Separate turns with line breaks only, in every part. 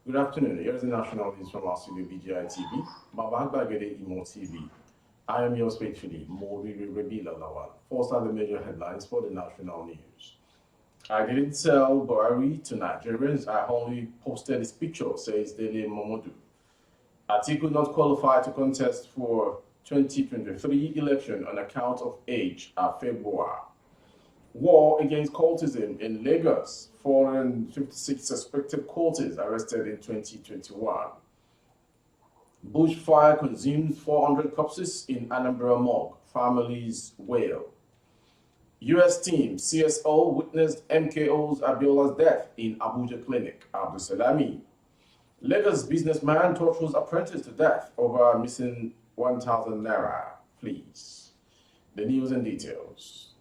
Good afternoon. Here's the national news from our studio BGI TV, Mabagbagede Imo TV. I am yours faithfully, Mori Rebila Lawal. First are the major headlines for the national news. I didn't tell Buhari to Nigerians, I only posted his picture, says Dele Momodu. Atiku not qualified to contest for 2023 election on account of age at February. War against cultism in Lagos, 456 suspected cultists arrested in 2021. Bushfire consumes 400 corpses in Anambra morgue, families wail. U.S. team CSO witnessed MKO's Abiola's death in Abuja clinic, Abdul Salami. Lagos businessman tortures apprentice to death over missing 1,000 naira. Please. The news and details.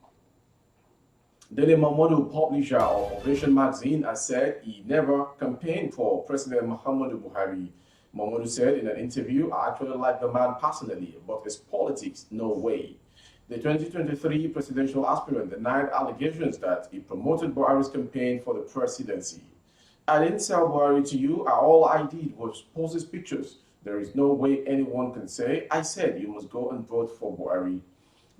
Dele Momodu, publisher of Ovation magazine, has said he never campaigned for President Muhammadu Buhari. Momodu said in an interview, I actually like the man personally, but his politics, no way. The 2023 presidential aspirant denied allegations that he promoted Buhari's campaign for the presidency. I didn't sell Buhari to you, all I did was post his pictures. There is no way anyone can say, I said you must go and vote for Buhari.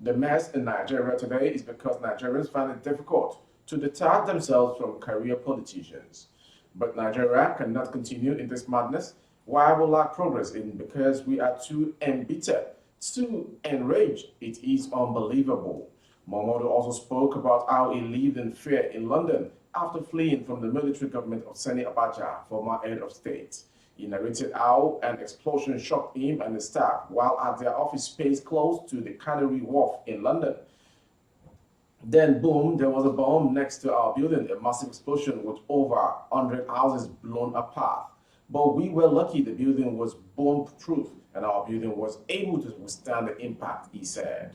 The mess in Nigeria today is because Nigerians find it difficult to detach themselves from career politicians. But Nigeria cannot continue in this madness. Why we lack progress in because we are too embittered, too enraged. It is unbelievable. Momodu also spoke about how he lived in fear in London after fleeing from the military government of Sani Abacha, former head of state. He narrated how an explosion shocked him and his staff while at their office space close to the Canary Wharf in London. Then, boom, there was a bomb next to our building, a massive explosion with over 100 houses blown apart. But we were lucky the building was bomb-proof and our building was able to withstand the impact, he said.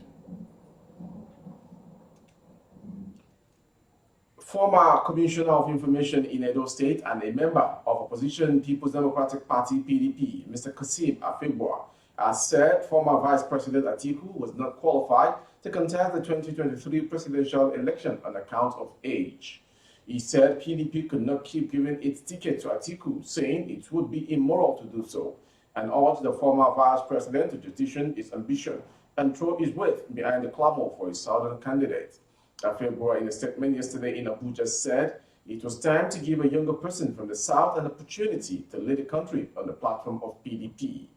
Former Commissioner of Information in Edo State and a member of opposition People's Democratic Party (PDP), Mr. Kasim Afebua, has said former Vice President Atiku was not qualified to contest the 2023 presidential election on account of age. He said PDP could not keep giving its ticket to Atiku, saying it would be immoral to do so, and urged the former Vice President to jettison his ambition and throw his weight behind the clamor for a southern candidate. Afebua, in a statement yesterday in Abuja, said it was time to give a younger person from the South an opportunity to lead the country on the platform of PDP.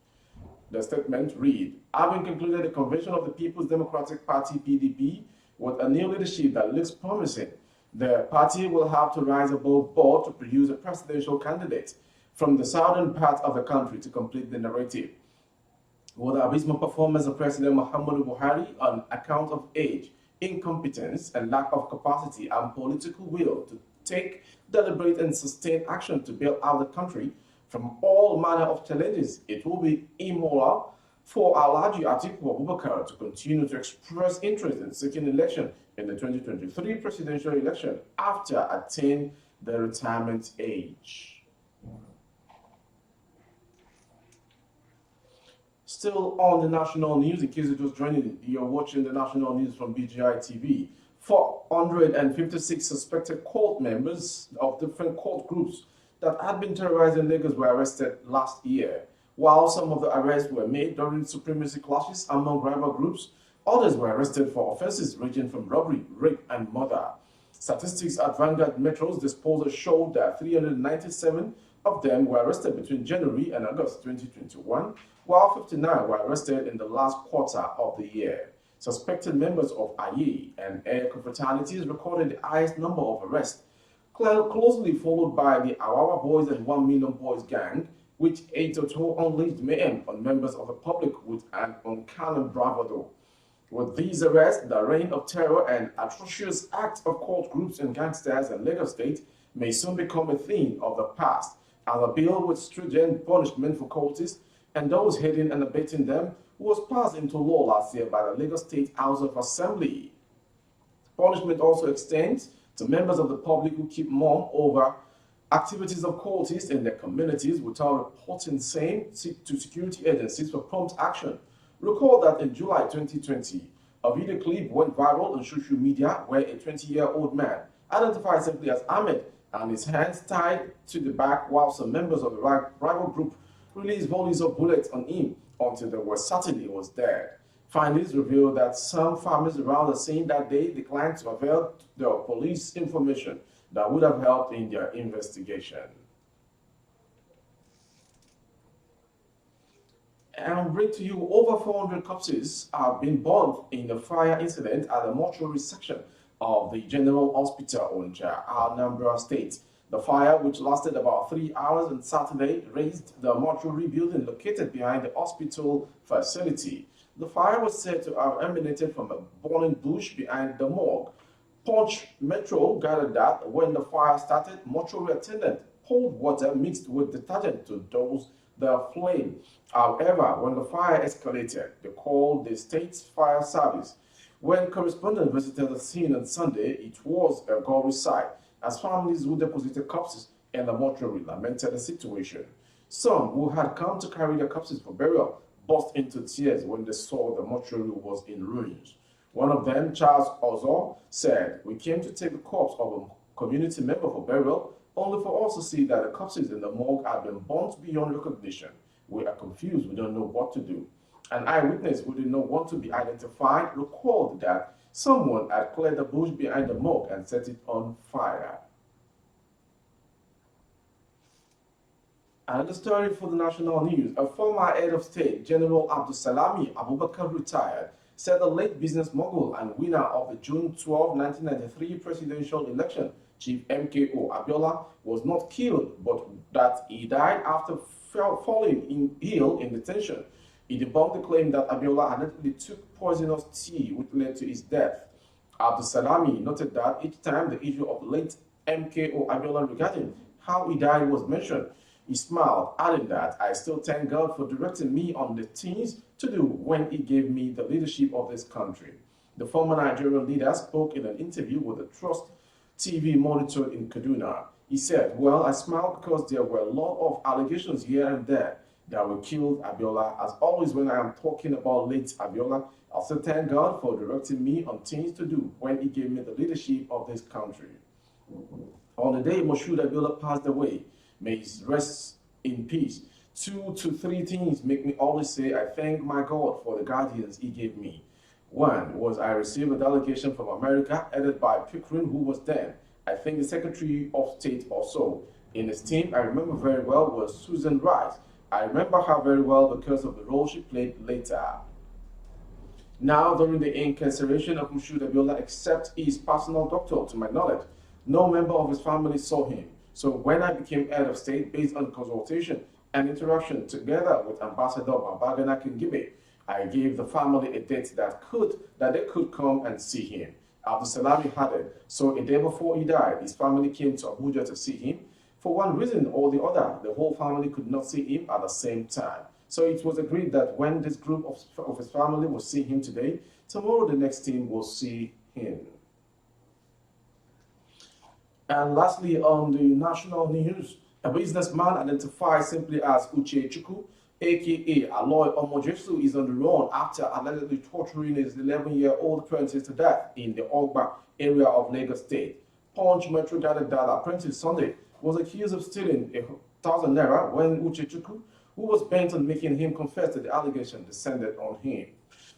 The statement read, having concluded the convention of the People's Democratic Party (PDP) with a new leadership that looks promising, the party will have to rise above board to produce a presidential candidate from the southern part of the country to complete the narrative. With the abysmal performance of President Muhammadu Buhari on account of age, incompetence, and lack of capacity and political will to take deliberate and sustained action to bail out the country from all manner of challenges, it will be immoral for Alhaji Atiku Abubakar to continue to express interest in seeking election in the 2023 presidential election after attaining the retirement age. Still on the national news, in case you're just joining, you're watching the national news from BGI TV. 456 suspected cult members of different cult groups that had been terrorized in Lagos were arrested last year. While some of the arrests were made during supremacy clashes among rival groups, others were arrested for offenses ranging from robbery, rape, and murder. Statistics at Vanguard Metro's disposal showed that 397 of them were arrested between January and August 2021, while 59 were arrested in the last quarter of the year. Suspected members of Aye and Air confraternities recorded the highest number of arrests, closely followed by the Awawa Boys and 1 Million Boys gang, which a total unleashed mayhem on members of the public with an uncanny bravado. With these arrests, the reign of terror and atrocious acts of cult groups and gangsters in Lagos State may soon become a thing of the past, as a bill with stringent punishment for cultists and those aiding and abetting them was passed into law last year by the Lagos State House of Assembly. Punishment also extends to members of the public who keep mum over activities of cultists in their communities without reporting same to security agencies for prompt action. Recall that in July 2020, a video clip went viral on social media where a 20-year-old man, identified simply as Ahmed, and his hands tied to the back while some members of the rival group released volleys of bullets on him until they were certain he was dead. Findings revealed that some families around the scene that day declined to avail the police information that would have helped in their investigation. And bring to you, over 400 corpses have been burned in a fire incident at the mortuary section of the General Hospital in Anambra State. The fire, which lasted about 3 hours on Saturday, razed the mortuary building located behind the hospital facility. The fire was said to have emanated from a burning bush behind the morgue. Punch Metro gathered that when the fire started, mortuary attendant poured water mixed with detergent to douse the flame. However, when the fire escalated, they called the state's fire service. When correspondents visited the scene on Sunday, it was a gory sight, as families who deposited corpses in the mortuary lamented the situation. Some who had come to carry their corpses for burial burst into tears when they saw the mortuary was in ruins. One of them, Charles Ozor, said, "We came to take the corpse of a community member for burial, only for us to see that the corpses in the morgue had been burnt beyond recognition. We are confused, we don't know what to do." An eyewitness who did not want to be identified recalled that someone had cleared the bush behind the morgue and set it on fire. Another story for the national news. A former head of state, General Abdulsalami Abubakar, retired, said the late business mogul and winner of the June 12, 1993 presidential election, Chief MKO Abiola, was not killed, but that he died after falling ill in detention. He debunked the claim that Abiola allegedly took poisonous tea, which led to his death. Abdulsalami noted that each time the issue of late MKO Abiola regarding how he died was mentioned, he smiled, adding that, "I still thank God for directing me on the things to do when He gave me the leadership of this country." The former Nigerian leader spoke in an interview with the Trust TV monitor in Kaduna. He said, "Well, I smiled because there were a lot of allegations here and there that we killed Abiola. As always, when I am talking about late Abiola, I still thank God for directing me on things to do when He gave me the leadership of this country." On the day Moshood Abiola passed away, may he rest in peace, 2 to 3 things make me always say, "I thank my God for the guardians He gave me." One was I received a delegation from America headed by Pickering, who was then, I think, the Secretary of State or so. In his team, I remember very well, was Susan Rice. I remember her very well because of the role she played later. Now, during the incarceration of Moshood Abiola, except his personal doctor, to my knowledge, no member of his family saw him. So when I became head of state, based on consultation and interaction together with Ambassador Babagana Kingibe, I gave the family a date that they could come and see him. Abdulsalami had it, so a day before he died, his family came to Abuja to see him. For one reason or the other, the whole family could not see him at the same time. So it was agreed that when this group of his family will see him today, tomorrow the next team will see him. And lastly, on the national news, a businessman identified simply as Uche Chukwu, aka Aloy Omojesu, is on the run after allegedly torturing his 11-year-old apprentice to death in the Ogba area of Lagos State. Punch Metro gathered that apprentice Sunday was accused of stealing 1,000 naira when Uche Chukwu, who was bent on making him confess to the allegation, descended on him.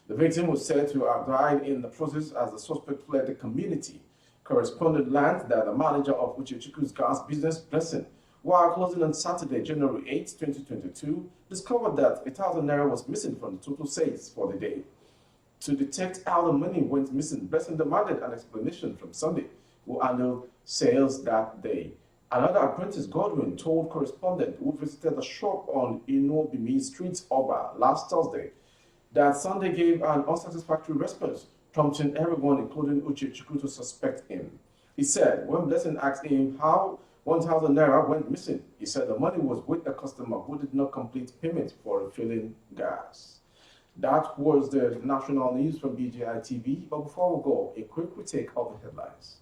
The victim was said to have died in the process as the suspect fled the community. Correspondent learned that the manager of Uche Chukwu's gas business, Blessing, while closing on Saturday, January 8, 2022, discovered that 1,000 naira was missing from the total sales for the day. To detect how the money went missing, Blessing demanded an explanation from Sunday, who handled sales that day. Another apprentice, Godwin, told correspondent who visited the shop on Inobimi Street, Oba, last Thursday, that Sunday gave an unsatisfactory response, prompting everyone, including Uche Chukwu, to suspect him. He said, when Blessing asked him how 1,000 naira went missing, he said the money was with a customer who did not complete payment for refilling gas. That was the national news from BGI TV. But before we go, a quick retake of the headlines.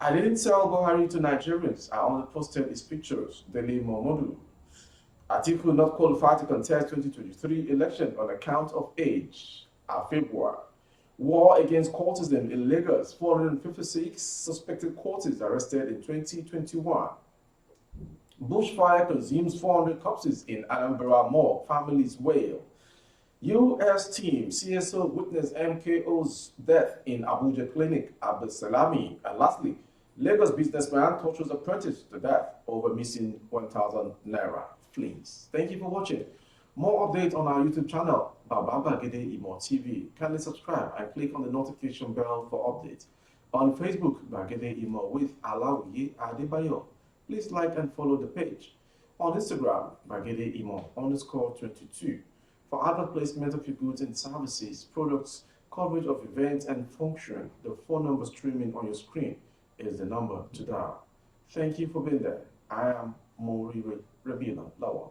I didn't tell Buhari to Nigerians. I only posted his pictures. Dele Momodu. Atiku not qualified to contest 2023 election on account of age. February. War against cultism in Lagos. 456 suspected cultists arrested in 2021. Bushfire consumes 400 corpses in Anambra morgue. Families wail. U.S. team CSO witnessed MKO's death in Abuja clinic, Abdul Salami. And lastly, Lagos businessman tortures apprentice to death over missing 1,000 naira fleas. Thank you for watching. More updates on our YouTube channel, Baba Gbagede Imo TV. Kindly subscribe and click on the notification bell for updates. On Facebook, Gbagede Imo with Alawiye Adebayo. Please like and follow the page. On Instagram, Gbagede Imo _22. For advert placement of your goods and services, products, coverage of events and function, the phone number streaming on your screen is the number to dial. Thank you for being there. I am Mori Rabina Lawal.